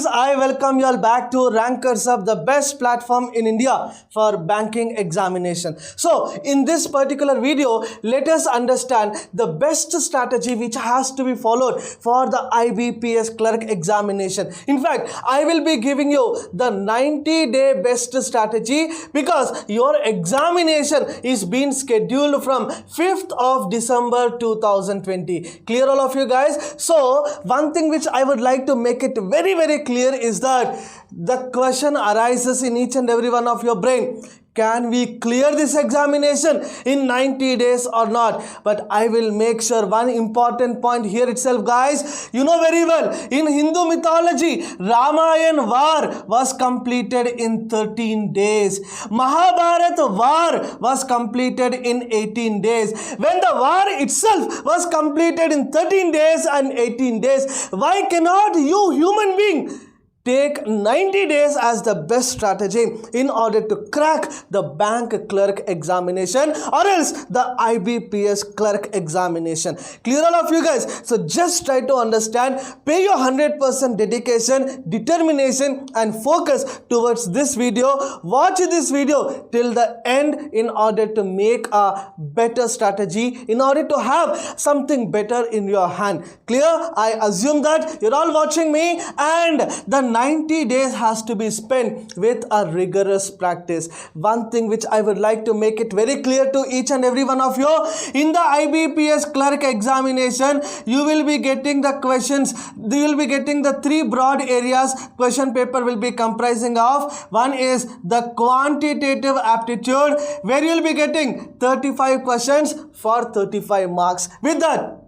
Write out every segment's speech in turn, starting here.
friends, I welcome you all back to Rankers Up, the best platform in India for banking examination. So, in this particular video, let us understand the best strategy which has to be followed for the IBPS clerk examination. In fact, I will be giving you the 90-day best strategy because your examination is being scheduled from 5th of December 2020. Clear all of you guys? So, one thing which I would like to make it very clear is that the question arises in each and every one of your brain. Can we clear this examination in 90 days or not? But I will make sure one important point here itself, guys. You know very well, in Hindu mythology, Ramayana war was completed in 13 days. Mahabharata war was completed in 18 days. When the war itself was completed in 13 days and 18 days, why cannot you, human being, take 90 days as the best strategy in order to crack the bank clerk examination or else the IBPS clerk examination? Clear all of you guys? So just try to understand, pay your 100% dedication, determination and focus towards this video. Watch this video till the end in order to make a better strategy, in order to have something better in your hand. Clear? I assume that you're all watching me, and the 90 days has to be spent with a rigorous practice. One thing which I would like to make it very clear to each and every one of you, in the IBPS clerk examination, you will be getting the questions, you will be getting the three broad areas question paper will be comprising of. One is the quantitative aptitude, where you will be getting 35 questions for 35 marks. With that,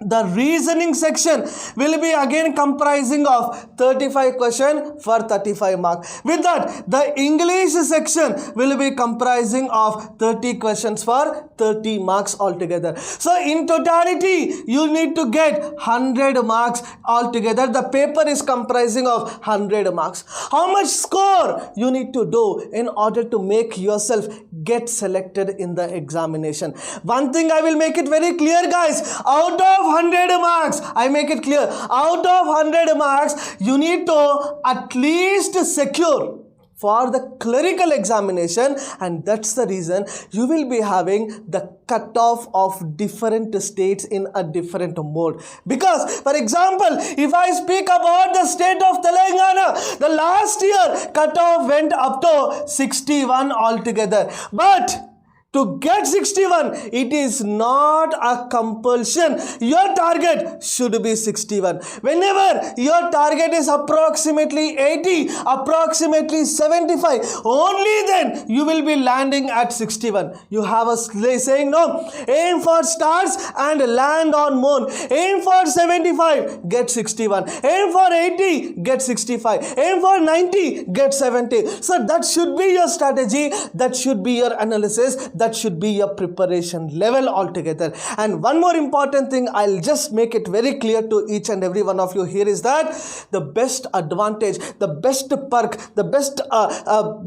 the reasoning section will be again comprising of 35 questions for 35 marks. With that, the English section will be comprising of 30 questions for 30 marks altogether. So in totality, you need to get 100 marks altogether. The paper is comprising of 100 marks. How much score you need to do in order to make yourself get selected in the examination? One thing I will make it very clear, guys. Out of 100 marks, I make it clear, out of 100 marks, you need to at least secure for the clerical examination, and that's the reason you will be having the cutoff of different states in a different mode. Because, for example, if I speak about the state of Telangana, the last year cutoff went up to 61 altogether. But to get 61, it is not a compulsion. Your target should be 61. Whenever your target is approximately 80, approximately 75, only then you will be landing at 61. You have a saying, no, aim for stars and land on moon. Aim for 75, get 61. Aim for 80, get 65. Aim for 90, get 70. So that should be your strategy. That should be your analysis. That should be your preparation level altogether. And one more important thing, I'll just make it very clear to each and every one of you here, is that the best advantage, the best perk, the best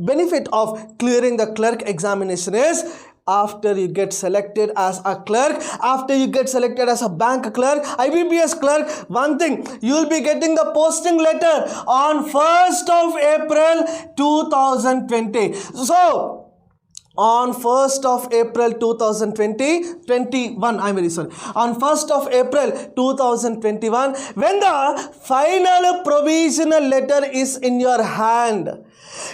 benefit of clearing the clerk examination is, after you get selected as a clerk, after you get selected as a bank clerk, IBPS clerk, one thing, you will be getting the posting letter on 1st of April 2020. So on 1st of April 2021, I'm very sorry, on 1st of April 2021, when the final provisional letter is in your hand,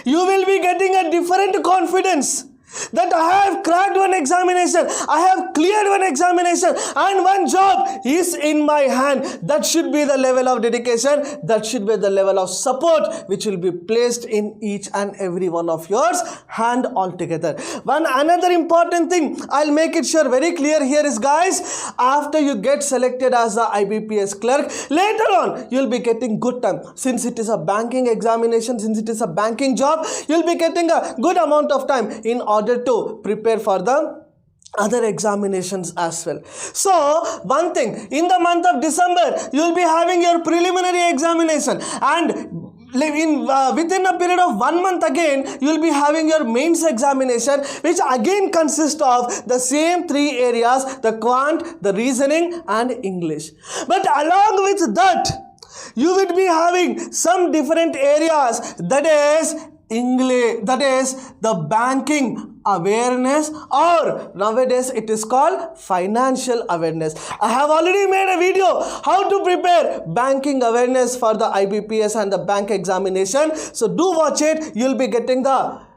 you will be getting a different confidence that I have cracked one examination, I have cleared one examination, and one job is in my hand. That should be the level of dedication, that should be the level of support which will be placed in each and every one of yours hand altogether. Another important thing, I'll make it sure very clear here is, guys, after you get selected as the IBPS clerk, later on you'll be getting good time. Since it is a banking examination, since it is a banking job, you'll be getting a good amount of time in order to prepare for the other examinations as well. So one thing, in the month of December, you will be having your preliminary examination, and within a period of 1 month again, you will be having your mains examination, which again consists of the same three areas, the quant, the reasoning and English. But along with that, you would be having some different areas, that is English, that is the banking awareness, or nowadays it is called financial awareness. I have already made a video how to prepare banking awareness for the IBPS and the bank examination. So do watch it. You'll be getting the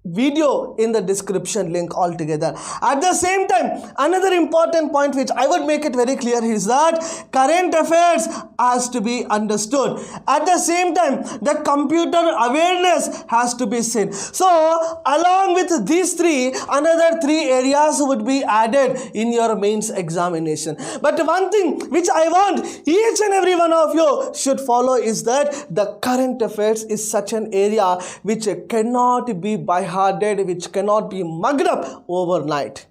video in the description link altogether. At the same time, another important point which I would make it very clear is that current affairs has to be understood. At the same time, the computer awareness has to be seen. So along with these three, another three areas would be added in your mains examination. But one thing which I want each and every one of you should follow is that the current affairs is such an area which cannot be by hearted, which cannot be mugged up overnight.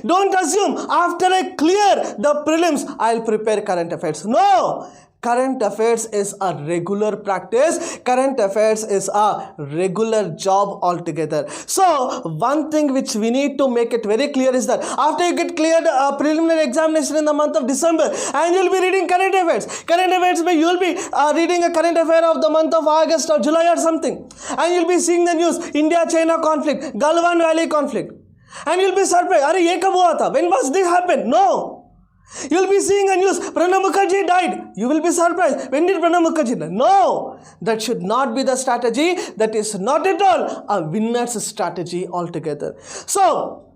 Don't assume after I clear the prelims, I'll prepare current affairs. No! Current affairs is a regular practice. Current affairs is a regular job altogether. So, one thing which we need to make it very clear is that after you get cleared a preliminary examination in the month of December, and you'll be reading current affairs. Current affairs, you'll be reading a current affair of the month of August or July or something. And you'll be seeing the news, India-China conflict, Galwan Valley conflict. And you'll be surprised, Are ye kab hua tha? When was this happen? No. You'll be seeing a news, Pranab Mukherjee died. You will be surprised. When did Pranab Mukherjee die? No, that should not be the strategy. That is not at all a winner's strategy altogether. So,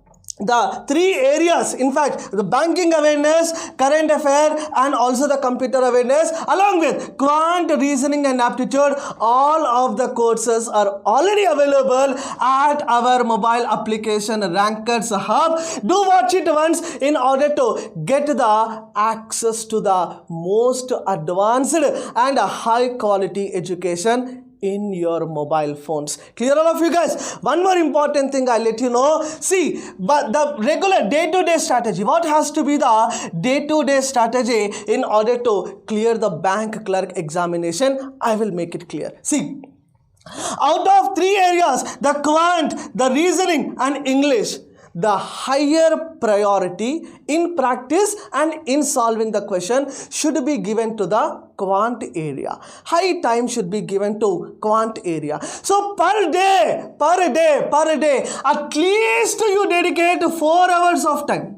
the three areas, in fact, the banking awareness, current affair, and also the computer awareness, along with quant, reasoning, and aptitude, all of the courses are already available at our mobile application Rankers Hub. Do watch it once in order to get the access to the most advanced and high quality education in your mobile phones. Clear all of you guys? One more important thing I'll let you know. See, but the regular day-to-day strategy, what has to be the day-to-day strategy in order to clear the bank clerk examination? I will make it clear. See, out of three areas, the quant, the reasoning, and English, the higher priority in practice and in solving the question should be given to the quant area. High time should be given to quant area. So per day, at least you dedicate 4 hours of time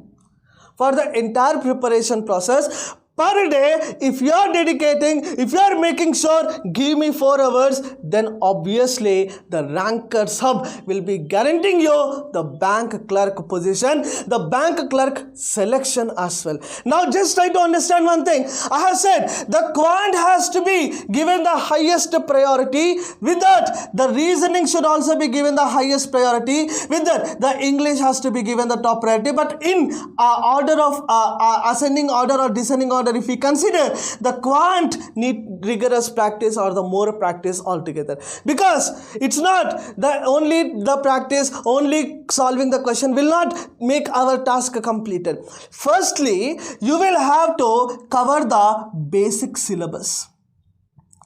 for the entire preparation process. Per day, if you are dedicating, if you are making sure, give me 4 hours, then obviously the Rankers Hub will be guaranteeing you the bank clerk position, the bank clerk selection as well. Now just try to understand one thing. I have said the quant has to be given the highest priority. With that, the reasoning should also be given the highest priority. With that, the English has to be given the top priority. But in order of ascending order or descending order, if we consider, the quant need rigorous practice or the more practice altogether, because it's not the only the practice, only solving the question will not make our task completed. Firstly, you will have to cover the basic syllabus.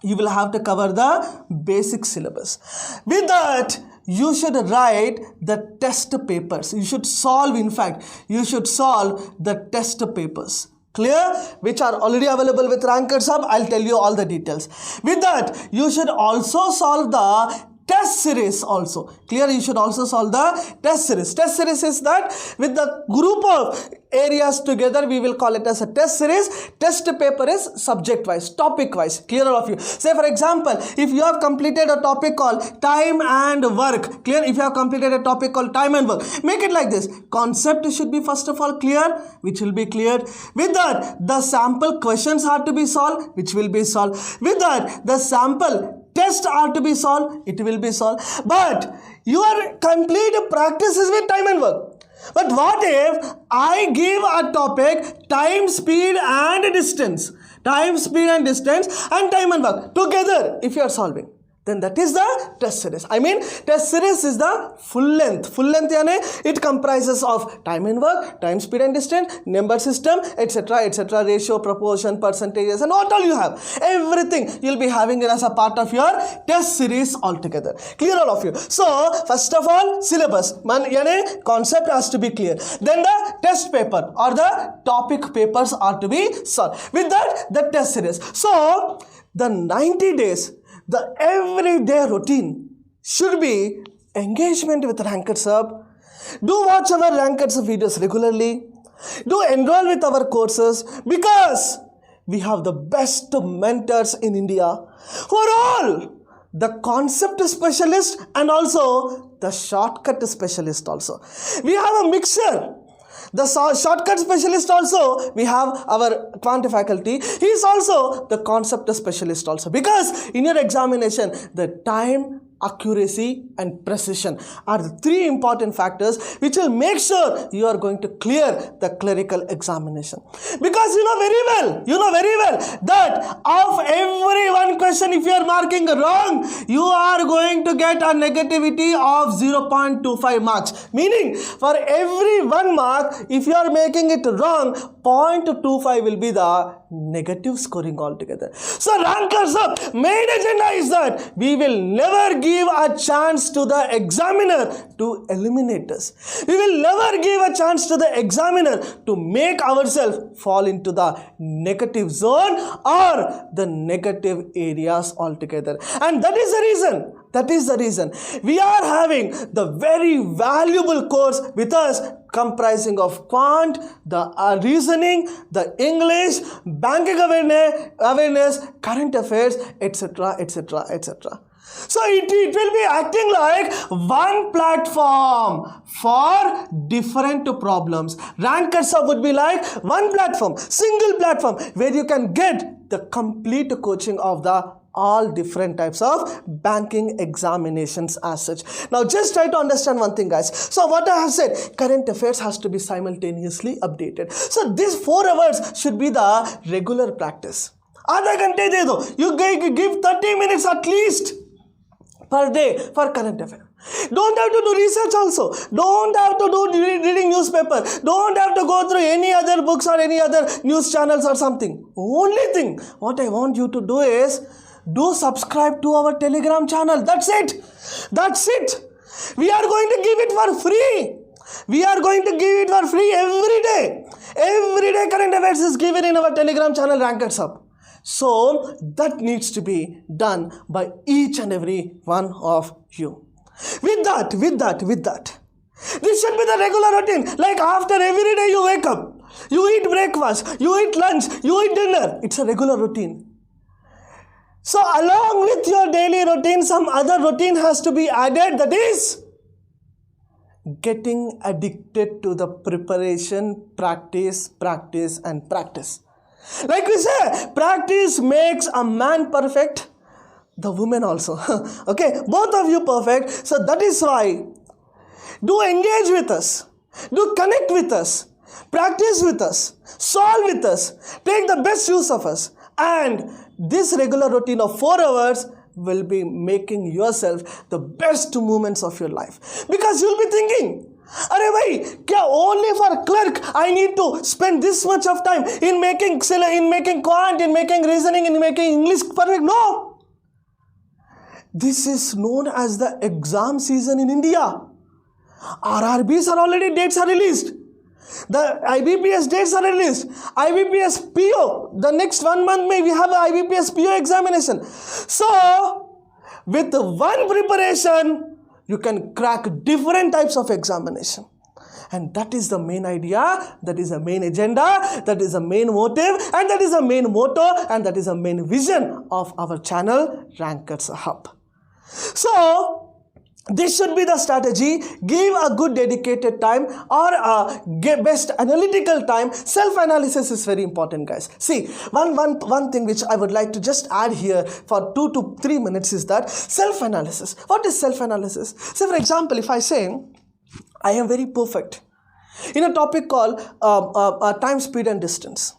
You will have to cover the basic syllabus. With that, you should write the test papers. You should solve, in fact, you should solve the test papers. Clear? Which are already available with Rankers Hub. I'll tell you all the details. With that, you should also solve the test series also. Clear? You should also solve the test series. Test series is that with the group of areas together, we will call it as a test series. Test paper is subject wise, topic wise. Clear all of you? Say for example, if you have completed a topic called time and work. Clear? If you have completed a topic called time and work, make it like this. Concept should be first of all clear, which will be cleared. With that, the sample questions are to be solved, which will be solved. With that, the sample tests are to be solved, it will be solved. But your complete practice is with time and work. But what if I give a topic time, speed and distance? Time, speed and distance and time and work together if you are solving. then that is the test series. I mean, test series is the full length. Full length यानी it comprises of time in work, time, speed and distance, number system, etc., ratio, proportion, percentages, and what all you have. Everything you'll be having it as a part of your test series altogether. Clear all of you? So, first of all, syllabus. यानी concept has to be clear. Then the test paper or the topic papers are to be solved. With that, the test series. So, the 90 days, the everyday routine should be engagement with Rankers Hub. Do watch our Rankers Hub videos regularly. Do enroll with our courses because we have the best mentors in India who are all the concept specialist and also the shortcut specialist also. We have a mixture. The shortcut specialist also, we have our quant faculty. He is also the concept specialist also. Because in your examination, the time, accuracy and precision are the three important factors which will make sure you are going to clear the clerical examination. Because you know very well that of every one question, if you are marking wrong, you are going to get a negativity of 0.25 marks. Meaning, for every 1 mark, if you are making it wrong, 0.25 will be the negative scoring altogether. So, Rankers Hub main agenda is that we will never give a chance to the examiner to eliminate us. We will never give a chance to the examiner to make ourselves fall into the negative zone or the negative areas altogether. And that is the reason we are having the very valuable course with us, comprising of quant, the reasoning, the English, banking awareness, current affairs, etc. So it will be acting like one platform for different problems. Rankers Hub would be like one platform, single platform, where you can get the complete coaching of the all different types of banking examinations as such. Now just try to understand one thing, guys. So what I have said, current affairs has to be simultaneously updated. So these 4 hours should be the regular practice. आधा घंटे दे दो. You give 30 minutes at least per day for current affairs. Don't have to do research also. Don't have to do reading newspaper. Don't have to go through any other books or any other news channels or something. Only thing what I want you to do is do subscribe to our Telegram channel. That's it. We are going to give it for free. Every day. Every day current affairs is given in our Telegram channel Rankers Hub. So that needs to be done by each and every one of you. With that, this should be the regular routine. Like after every day you wake up, you eat breakfast, you eat lunch, you eat dinner. It's a regular routine. So along with your daily routine, some other routine has to be added. That is getting addicted to the preparation, practice. Like we say, practice makes a man perfect, the woman also. Okay, both of you perfect. So that is why do engage with us, do connect with us, practice with us, solve with us, take the best use of us. And this regular routine of 4 hours will be making yourself the best moments of your life. Because you'll be thinking, अरे भाई क्या only for clerk I need to spend this much of time in making quant, in making reasoning, in making English perfect? No. This is known as the exam season in India. RRBs are already, dates are released. The IBPS dates are released. IBPS PO, the next 1 month may we have an IBPS PO examination. So, with one preparation, you can crack different types of examination. And that is the main idea, that is the main agenda, that is the main motive, and that is the main motto, and that is the main vision of our channel, Rankers Hub. So, this should be the strategy. Give a good dedicated time or best analytical time. Self-analysis is very important, guys. See, one thing which I would like to just add here for 2 to 3 minutes is that self-analysis. What is self-analysis? Say, for example, if I say, I am very perfect in a topic called time, speed and distance.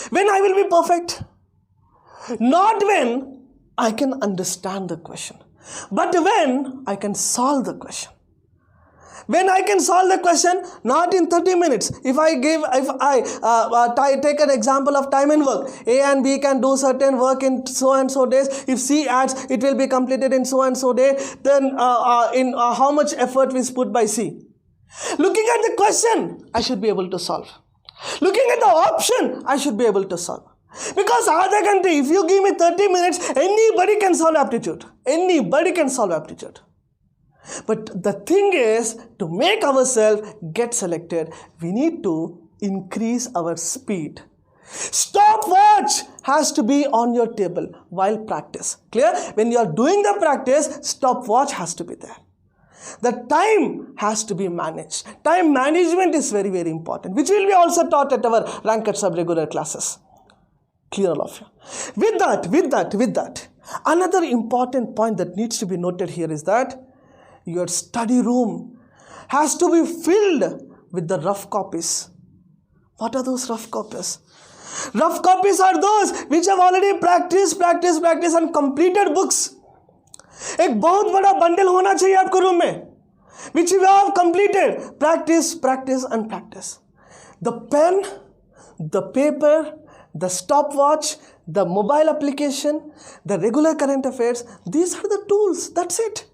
When I will be perfect? Not when I can understand the question. But when I can solve the question, when I can solve the question, not in 30 minutes. If I take an example of time and work, A and B can do certain work in so and so days. If C adds, it will be completed in so and so day. Then how much effort is put by C? Looking at the question, I should be able to solve. Looking at the option, I should be able to solve. Because other country, if you give me 30 minutes, anybody can solve aptitude. Anybody can solve aptitude. But the thing is, to make ourselves get selected, we need to increase our speed. Stopwatch has to be on your table while practice. Clear? When you are doing the practice, stopwatch has to be there. The time has to be managed. Time management is very, very important, which will be also taught at our ranked sub-regular classes. Clear, all of you? With that, another important point that needs to be noted here is that your study room has to be filled with the rough copies. What are those rough copies? Rough copies are those which have already practiced and completed books. एक बहुत बड़ा bundle होना चाहिए आपको room में, which you have completed. Practice and practice. The pen, the paper, the stopwatch, the mobile application, the regular current affairs, these are the tools. That's it.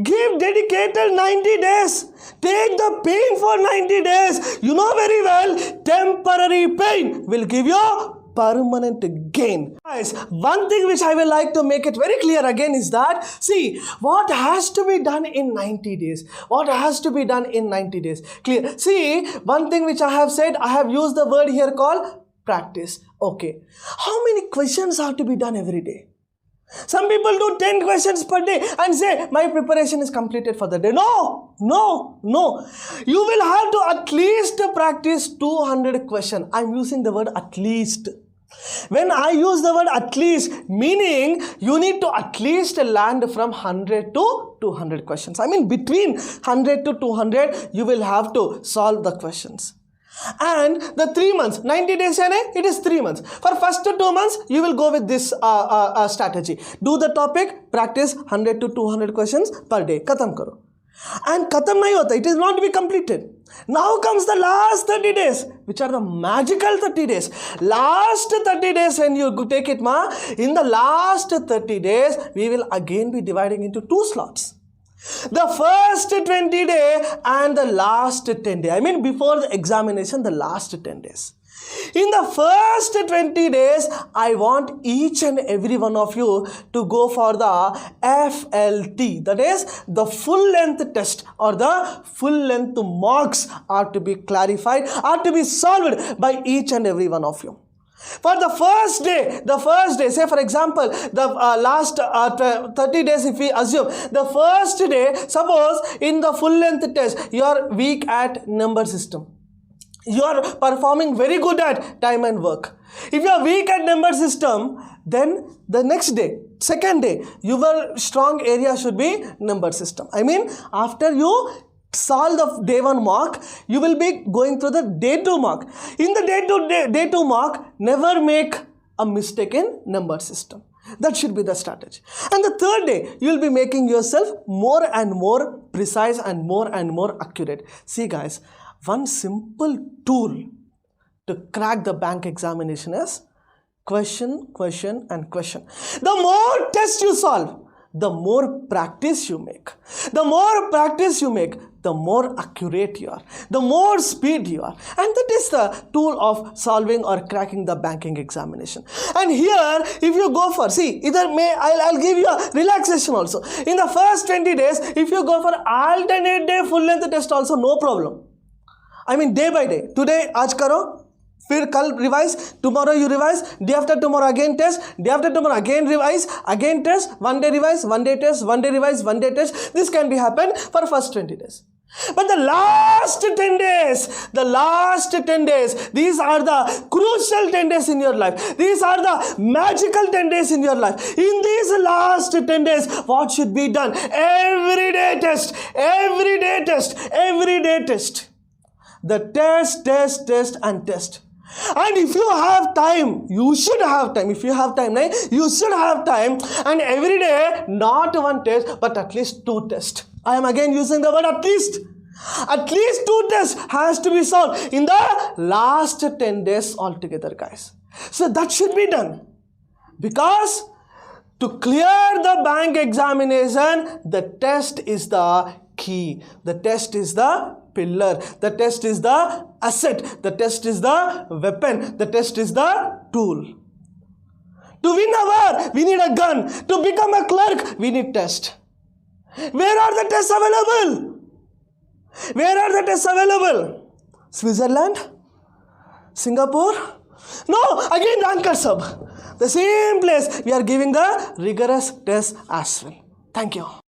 Give dedicated 90 days. Take the pain for 90 days. You know very well, temporary pain will give you permanent gain. Guys, one thing which I will like to make it very clear again is that, see, what has to be done in 90 days? What has to be done in 90 days? Clear? See, one thing which I have said, I have used the word here called practice. Okay. How many questions have to be done every day? Some people do 10 questions per day and say, my preparation is completed for the day. No. You will have to at least practice 200 questions. I'm using the word at least. When I use the word at least, meaning you need to at least land from 100 to 200 questions. I mean, between 100 to 200, you will have to solve the questions. And the 3 months, 90 days, it is 3 months. For first 2 months, you will go with this strategy. Do the topic, practice 100 to 200 questions per day. Khatam karo. And khatam nahi hota, it is not to be completed. Now comes the last 30 days, which are the magical 30 days. Last 30 days when you take it, in the last 30 days, we will again be dividing into 2 slots. The first 20 days and the last 10 days. I mean, before the examination, the last 10 days. In the first 20 days, I want each and every one of you to go for the FLT. That is, the full length test or the full length marks are to be clarified, are to be solved by each and every one of you. For the first day, say for example, the last 30 days, if we assume, the first day, suppose in the full length test, you are weak at number system. You are performing very good at time and work. If you are weak at number system, then the next day, second day, your strong area should be number system. I mean, after you solve the day 1 mark, you will be going through the day 2 mark. In the day 2 mark, never make a mistake in number system. That should be the strategy. And the third day, you will be making yourself more and more precise and more accurate. See guys, one simple tool to crack the bank examination is question, and question. The more tests you solve, the more practice you make. The more practice you make, the more accurate you are, the more speed you are. And that is the tool of solving or cracking the banking examination. And here, if you go for, see, I'll give you a relaxation also. In the first 20 days, if you go for alternate day full length test also, no problem. I mean, day by day. Today, aaj karo. फिर कल revise, tomorrow you revise, day after tomorrow again test, day after tomorrow again revise, again test, one day revise, one day test, one day revise, one day test. This can be happen for first 20 days. But the last 10 days, these are the crucial 10 days in your life. These are the magical 10 days in your life. In these last 10 days, what should be done? Everyday test, everyday test, everyday test. The test and test. And if you have time, you should have time. If you have time, right? You should have time. And every day, not one test, but at least 2 tests. I am again using the word at least. At least 2 tests has to be solved in the last 10 days altogether, guys. So that should be done. Because to clear the bank examination, the test is the key. The test is the pillar. The test is the asset. The test is the weapon. The test is the tool. To win a war, we need a gun. To become a clerk, we need test. Where are the tests available? Where are the tests available? Switzerland? Singapore? No, again Ranker Sub. The same place we are giving the rigorous test as well. Thank you.